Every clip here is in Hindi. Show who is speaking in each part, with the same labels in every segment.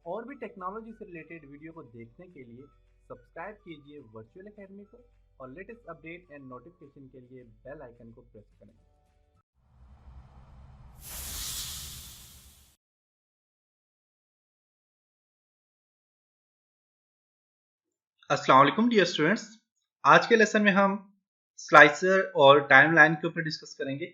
Speaker 1: और भी टेक्नोलॉजी से रिलेटेड वीडियो को देखने के लिए सब्सक्राइब कीजिए वर्चुअल एकेडमी को और लेटेस्ट अपडेट एंड नोटिफिकेशन के लिए बेल आइकन को प्रेस करें।
Speaker 2: अस्सलाम वालेकुम डियर स्टूडेंट्स। आज के लेसन में हम स्लाइसर और टाइमलाइन के ऊपर डिस्कस करेंगे।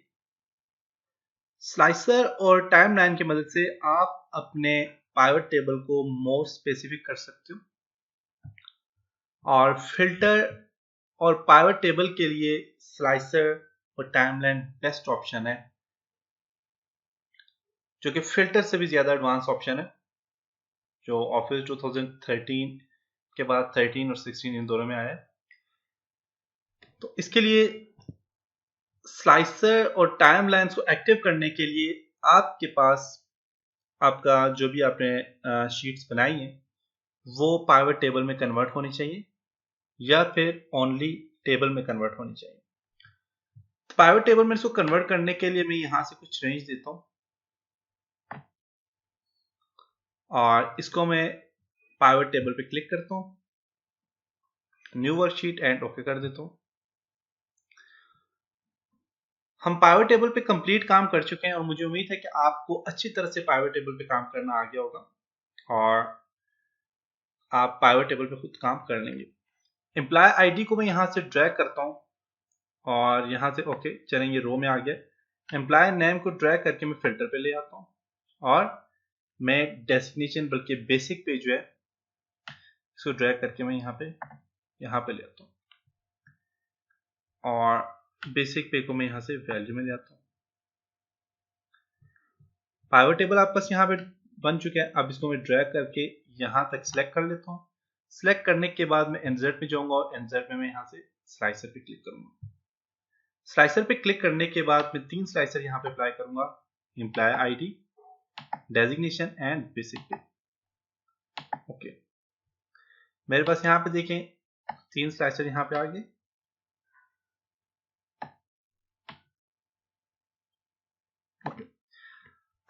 Speaker 2: स्लाइसर और टाइमलाइन की मदद से आप अपने पाइवट टेबल को मोर स्पेसिफिक कर सकते हो और फिल्टर और पाइवट टेबल के लिए स्लाइसर और टाइमलाइन बेस्ट ऑप्शन है, जो कि फिल्टर से भी ज़्यादा एडवांस ऑप्शन है, जो ऑफिस 2013 के बाद 13 और 16 इन दोनों में आया है। तो इसके लिए स्लाइसर और टाइमलाइंस को एक्टिव करने के लिए आपके पास आपका जो भी आपने शीट्स बनाई हैं वो पाइवट टेबल में कन्वर्ट होनी चाहिए या फिर ओनली टेबल में कन्वर्ट होनी चाहिए। पाइवट टेबल में इसको कन्वर्ट करने के लिए मैं यहाँ से कुछ रेंज देता हूँ और इसको मैं पाइवट टेबल पे क्लिक करता हूँ, न्यू वर्कशीट एंड ओके कर देता हूँ। हम पाइवट टेबल पे कंप्लीट काम कर चुके हैं और मुझे उम्मीद है कि आपको अच्छी तरह से पाइवट टेबल पे काम करना आ गया होगा और आप पाइवट टेबल पे खुद काम कर लेंगे। एम्प्लॉय आईडी को मैं यहाँ से ड्रैग करता हूँ और यहाँ से ओके चलेंगे, रो में आ गया। एम्प्लॉय नेम को ड्रैग करके मैं फिल्टर पे ले आता हूँ और मैं डेस्टिनेशन बल्कि बेसिक पे जो है इसको ड्रैग करके मैं यहाँ पे ले आता हूँ और बेसिक पे को मैं यहाँ से वैल्यू में ले आता हूँ। पाइवट टेबल आपके पास यहाँ पे बन चुका है। अब इसको मैं ड्रैग करके यहाँ तक सिलेक्ट कर लेता हूँ। सिलेक्ट करने के बाद मैं इंसर्ट में जाऊंगा और इंसर्ट में मैं यहाँ से स्लाइसर पे क्लिक करूंगा। स्लाइसर पे क्लिक करने के बाद मैं 3 स्लाइसर यहाँ पे अप्लाई करूंगा, employ ID, designation and basic pay. Okay, मेरे पास यहाँ पे देखें 3 स्लाइसर यहाँ पे आ गए। ओके,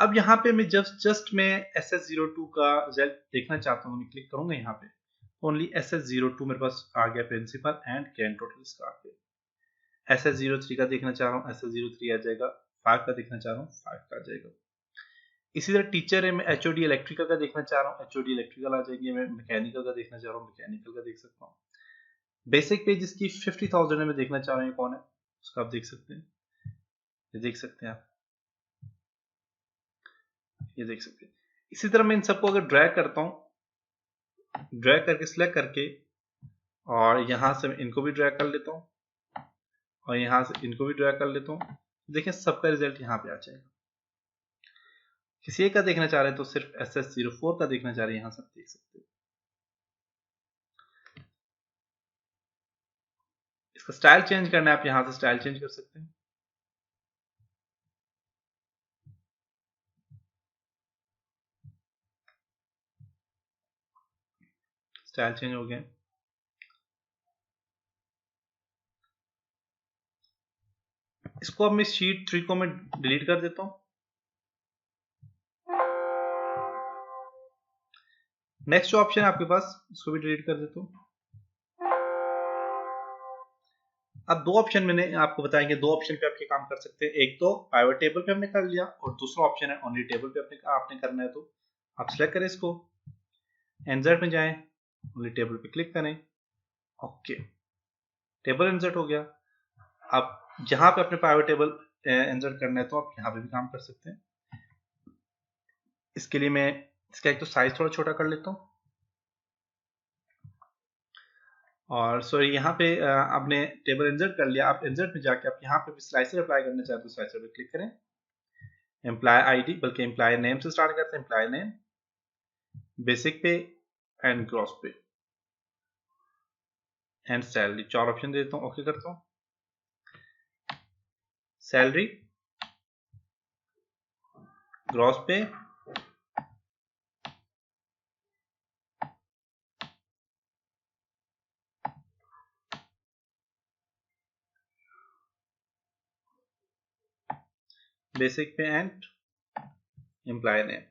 Speaker 2: अब यहाँ पे मैं जस्ट मैं SS02 का रिजल्ट देखना चाहता हूँ, मैं क्लिक करूंगा यहाँ पे। ओनली SS02 मेरे पास आ गया, प्रिंसिपल एंड ग्रैंड टोटल इसका आ गया। SS03 का देखना चाह रहा हूँ, SS03 आ जाएगा। 5 का देखना चाह रहा हूँ, 5 का आ जाएगा। इसी तरह टीचर है, मैं HOD इलेक्ट्रिकल का देखना चाह रहा हूँ, HOD इलेक्ट्रिकल आ जाएंगे। मैं मैकेनिकल का देखना चाह रहा हूँ, मैकेनिकल का देख सकता हूँ। बेसिक पे जिसकी 50,000 है मैं देखना चाह रहा हूँ, ये कौन है उसका आप देख सकते हैं, ये देख सकते हैं आप, ये देख सकते हैं। इसी तरह मैं इन सबको अगर ड्रैग करता हूँ, ड्रैग करके सिलेक्ट करके और यहाँ से मैं इनको भी ड्रैग कर लेता हूँ और यहाँ से इनको भी ड्रैग कर लेता हूँ। देखिए सबका रिजल्ट यहाँ पे आ जाएगा। किसी एक का देखना चाह रहे हैं तो सिर्फ SS04 का देखना चाह रहे हैं, यहाँ से देख सकते हैं। इसका स्टाइल चेंज करना है, आप यहाँ से स्टाइल चेंज कर सकते हैं। स्टाइल चेंज हो गया। इसको अब मैं शीट 3 को मैं डिलीट कर देता हूँ। नेक्स्ट ऑप्शन आपके पास, इसको भी डिलीट कर देता हूँ। अब 2 ऑप्शन मैंने आपको बताएंगे, 2 ऑप्शन पे आप ये काम कर सकते हैं। एक तो पाइवट टेबल पे हमने कर लिया और दूसरा ऑप्शन है ओनली टेबल पे आपने करना है। तो आप सिलेक्ट करें इसको, इंसर्ट में जाएं, ओनली टेबल पे क्लिक करें। ओके, टेबल इंसर्ट हो गया। अब जहां पे अपने पाइवट टेबल इंसर्ट करना है तो आप यहाँ पे भी काम कर सकते हैं। इसके लिए मैं इसका एक तो साइज थोड़ा छोटा कर लेता हूँ और सॉरी यहाँ पे आपने टेबल इंसर्ट कर लिया। आप इंसर्ट में जाके आप यहाँ पे भी स्लाइसर अप्लाई करना चाहते हो, स्लाइसर पे क्लिक करें। एम्प्लॉय आईडी बल्कि एम्प्लॉय नेम से स्टार्ट करते हैं, एम्प्लॉय नेम, बेसिक पे एंड ग्रॉस पे एंड सैलरी, 4 ऑप्शन देता हूँ। ओके करता हूँ। सैलरी, ग्रॉस पे, बेसिक पे एंड एम्प्लॉय नेम।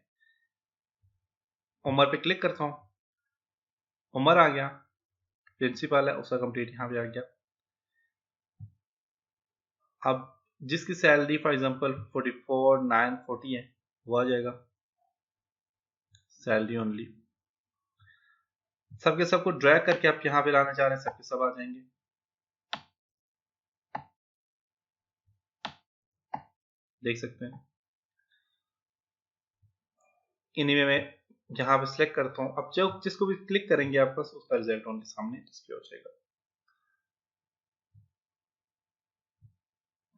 Speaker 2: उमर पे क्लिक करता हूँ, उमर आ गया, प्रिंसिपल है उसका कंप्लीट यहाँ पे आ गया। अब जिसकी सैलरी फॉर एग्जांपल 44, 9, 40 है वो आ जाएगा सैलरी ओनली। सबके सबको ड्रैग करके आप यहाँ पे लाना चाह रहे हैं, सबके सब आ जाएंगे। देख सकते हैं इन्हीं में मैं यहाँ पे सिलेक्ट करता हूँ। अब जो जिसको भी क्लिक करेंगे आपका उसका रिजल्ट ओनली सामने डिस्प्ले हो जाएगा।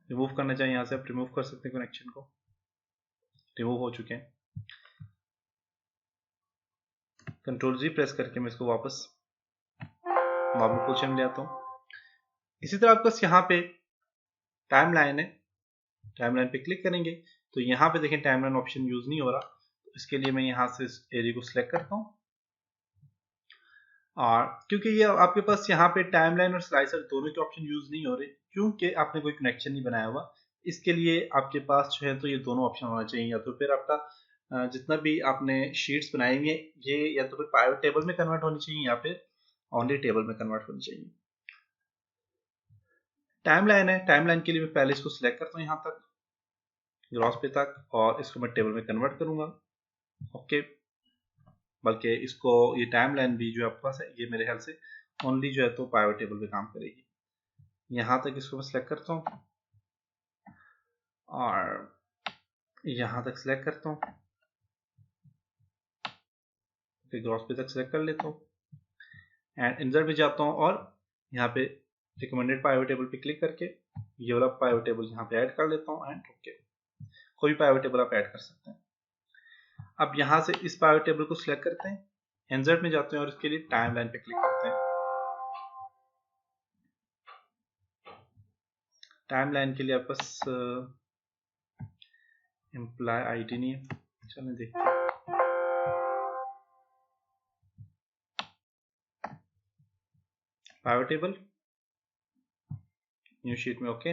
Speaker 2: रिमूव करना चाहिए, यहाँ से आप रिमूव कर सकते हैं कनेक्शन को, रिमूव हो चुके हैं। कंट्रोल जी प्रेस करके मैं इसको वापस नॉर्मल पोजीशन ले आता हूँ। इसी तरह आपके पास यहाँ पे टाइमलाइन है, टाइमलाइन पे क्लिक करेंगे तो यहाँ पे देखें टाइमलाइन ऑप्शन यूज नहीं हो रहा, तो इसके लिए मैं यहाँ से इस एरिया को सिलेक्ट करता हूँ। और क्योंकि ये आपके पास यहाँ पे टाइमलाइन और स्लाइसर दोनों के ऑप्शन यूज नहीं हो रहे, क्योंकि आपने कोई कनेक्शन नहीं बनाया हुआ, इसके लिए आपके पास जो है तो ये दोनों ऑप्शन होना चाहिए। या तो फिर आपका जितना भी आपने शीट्स बनाई हुई है ये या तो फिर पाइवट टेबल में कन्वर्ट होनी चाहिए या फिर ओनली टेबल में कन्वर्ट होनी चाहिए। टाइमलाइन है, टाइमलाइन के लिए मैं पहले इसको सिलेक्ट करता हूँ यहाँ तक, ग्रॉस पे तक, और इसको मैं टेबल में कन्वर्ट करूंगा। ओके, बल्कि इसको ये टाइमलाइन भी जो आपके पास है ये मेरे ख्याल से ओनली जो है तो पाइवट टेबल पे काम करेगी। यहाँ तक इसको मैं सिलेक्ट करता हूँ और यहाँ तक सिलेक्ट करता हूँ, फिर ग्रॉस पे तक सिलेक्ट कर लेता हूँ एंड इंसर्ट पे जाता हूँ और यहाँ पे रिकमेंडेड पाइवट टेबल पे क्लिक करके ये वाला पाइवट टेबल यहाँ पे ऐड कर लेता हूँ एंड ओके। कोई पाइवट टेबल आप ऐड कर सकते हैं। अब यहाँ से इस पाइवट टेबल को सिलेक्ट करते हैं, इंसर्ट में जाते हैं और इसके लिए टाइमलाइन पे क्लिक करते हैं। टाइमलाइन के लिए आपके पास एम्प्लॉय आईडी नहीं है, चलें देखते हैं। पाइवट टेबल न्यू शीट में ओके,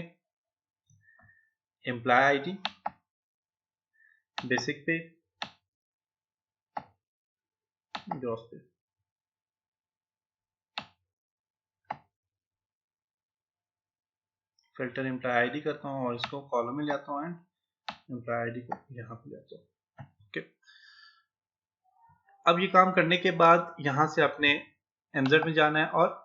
Speaker 2: एम्प्लॉय आईडी बेसिक पे, ग्रॉस पे, फिल्टर एम्प्लॉय आईडी करता हूँ और इसको कॉलम में ले आता हूँ एंड एम्प्लॉय आईडी को यहाँ पे ले आता हूँ। ओके, अब ये काम करने के बाद यहाँ से अपने इंसर्ट में जाना है और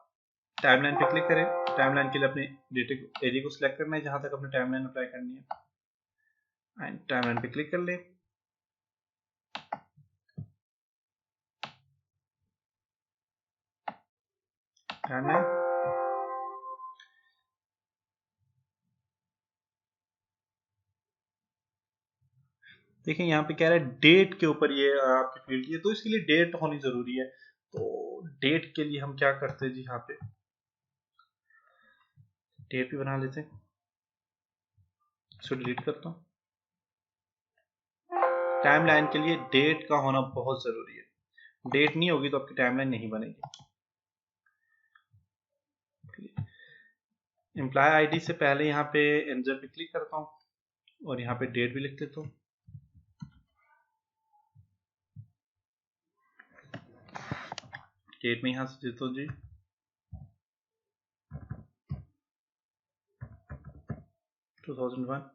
Speaker 2: टाइमलाइन पे क्लिक करें। टाइमलाइन के लिए अपने डेटा एरिया को सिलेक्ट करना है जहां तक अपने टाइमलाइन अप्लाई करनी है एंड टाइमलाइन पे क्लिक कर ले। टाइमलाइन देखिए यहाँ पे कह रहा है डेट के ऊपर ये आपकी फील्ड की है, तो इसके लिए डेट होनी जरूरी है। तो डेट के लिए हम क्या करते हैं जी, यहाँ पे डेट भी बना लेते हैं, इसको डिलीट करता हूँ। टाइमलाइन के लिए डेट का होना बहुत जरूरी है, डेट नहीं होगी तो आपकी टाइमलाइन नहीं बनेगी। एम्प्लॉय आईडी से पहले यहाँ पे इंसर्ट पे क्लिक करता हूँ और यहाँ पे डेट भी लिख देता हूँ। डेट में यहाँ से देता हूँ जी 2001।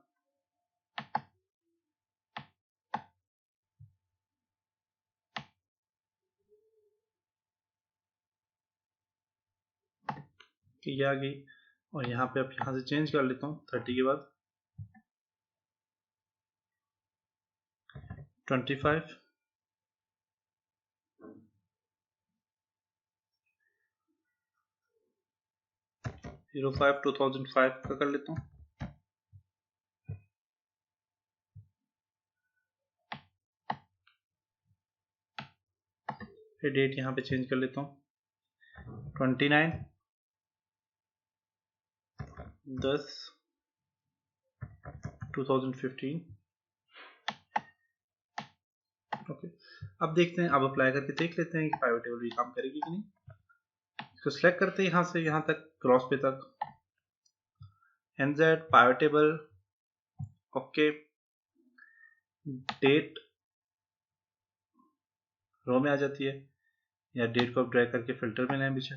Speaker 2: ये आ गई और यहाँ पे आप यहाँ से चेंज कर लेता हूँ 30 के बाद 25, 05 2005 का कर लेता हूँ। फिर डेट यहाँ पे चेंज कर लेता हूँ 29 10 2015। ओके, अब देखते हैं, अब अप्लाई करके देख लेते हैं कि पाइवट टेबल भी काम करेगी कि नहीं। इसको सिलेक्ट करते हैं यहाँ से यहाँ तक क्रॉस पे तक, NZ pivot table okay, date row में आ जाती है, या डेट को आप ड्रैग करके फिल्टर में लाएं पीछे,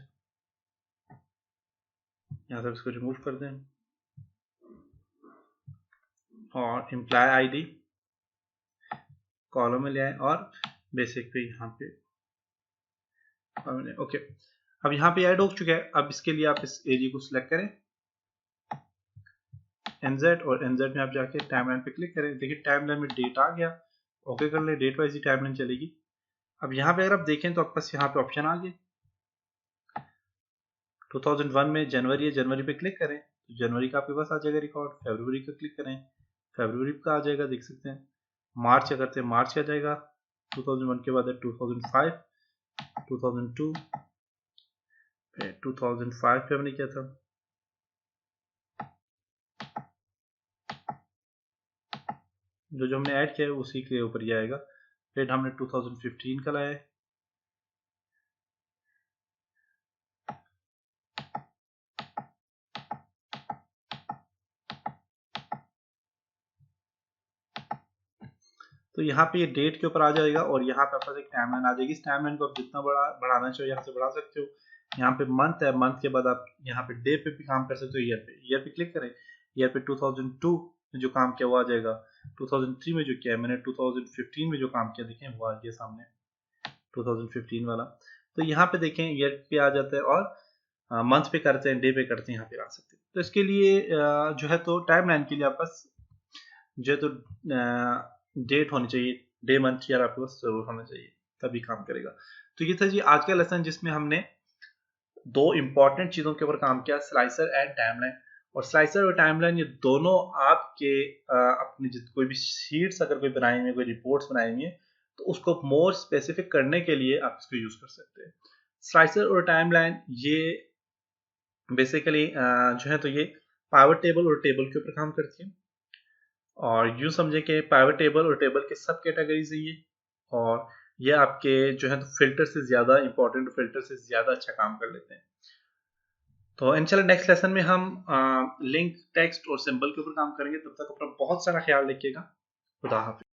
Speaker 2: यहाँ से इसको रिमूव कर दें और एम्प्लॉय आईडी कॉलम में ले आए और बेसिक पे यहाँ पे ओके। अब यहाँ पे ऐड हो चुका है। अब इसके लिए आप इस एरिया को सिलेक्ट करें NZ, और NZ में आप जाके टाइमलाइन पे क्लिक करें। देखिए टाइमलाइन में डेट आ गया, ओके कर ले, डेट वाइज ही टाइमलाइन चलेगी। अब यहाँ पे अगर आप देखें तो आपके पास यहाँ पे ऑप्शन आ गए 2001 में जनवरी है, जनवरी पे क्लिक करें तो जनवरी का आपके पास आ जाएगा रिकॉर्ड। फरवरी का क्लिक करें, फरवरी का आ जाएगा, देख सकते हैं। मार्च का करते हैं, मार्च का आ जाएगा। 2001 के बाद है 2005, 2002, फिर 2005 पे हमने किया था, जो हमने ऐड किया है उसी के ऊपर ही आएगा। फिर हमने 2015 का लाया है, तो यहाँ पे ये डेट के ऊपर आ जाएगा और यहाँ पे आपके पास एक टाइमलाइन आ जाएगी। इस टाइमलाइन को आप जितना बढ़ाना चाहो यहाँ से बढ़ा सकते हो। यहाँ पे मंथ है, मंथ के बाद आप यहाँ पे डे पे भी काम कर सकते हो। ईयर पे क्लिक करें, ईयर पे 2002 में जो काम किया वो आ जाएगा। 2003 में जो किया है मैंने, 2015 में जो काम किया देखें वो आ गया सामने 2015 वाला। तो यहाँ पे देखें ईयर पे आ जाता है और मंथ पे करते हैं, डे पे करते हैं, यहाँ पे आ सकते हैं। तो इसके लिए जो है तो टाइमलाइन के लिए आपके पास जो है तो डेट होनी चाहिए, डे मंथ ईयर आपके पास जरूर होना चाहिए, तभी काम करेगा। तो ये था जी आज का लेसन जिसमें हमने दो इंपॉर्टेंट चीजों के ऊपर काम किया, स्लाइसर एंड टाइमलाइन। और स्लाइसर और टाइमलाइन ये दोनों आपके अपने कोई भी शीट्स अगर कोई बनाई हुई है, कोई रिपोर्ट्स बनाई हुई है, तो उसको मोर स्पेसिफिक करने के लिए आप इसको यूज कर सकते हैं। स्लाइसर और टाइमलाइन ये बेसिकली जो है तो ये पाइवट टेबल और टेबल के ऊपर काम करती है। और यूँ समझे कि पाइवट टेबल और टेबल के सब कैटेगरीज है ये, और ये आपके जो है तो फिल्टर से ज़्यादा इंपॉर्टेंट, फिल्टर से ज़्यादा अच्छा काम कर लेते हैं। तो इंशाल्लाह नेक्स्ट लेसन में हम लिंक, टेक्स्ट और सिंबल के ऊपर काम करेंगे। तब तक अपना बहुत सारा ख्याल रखिएगा। खुदा हाफिज़।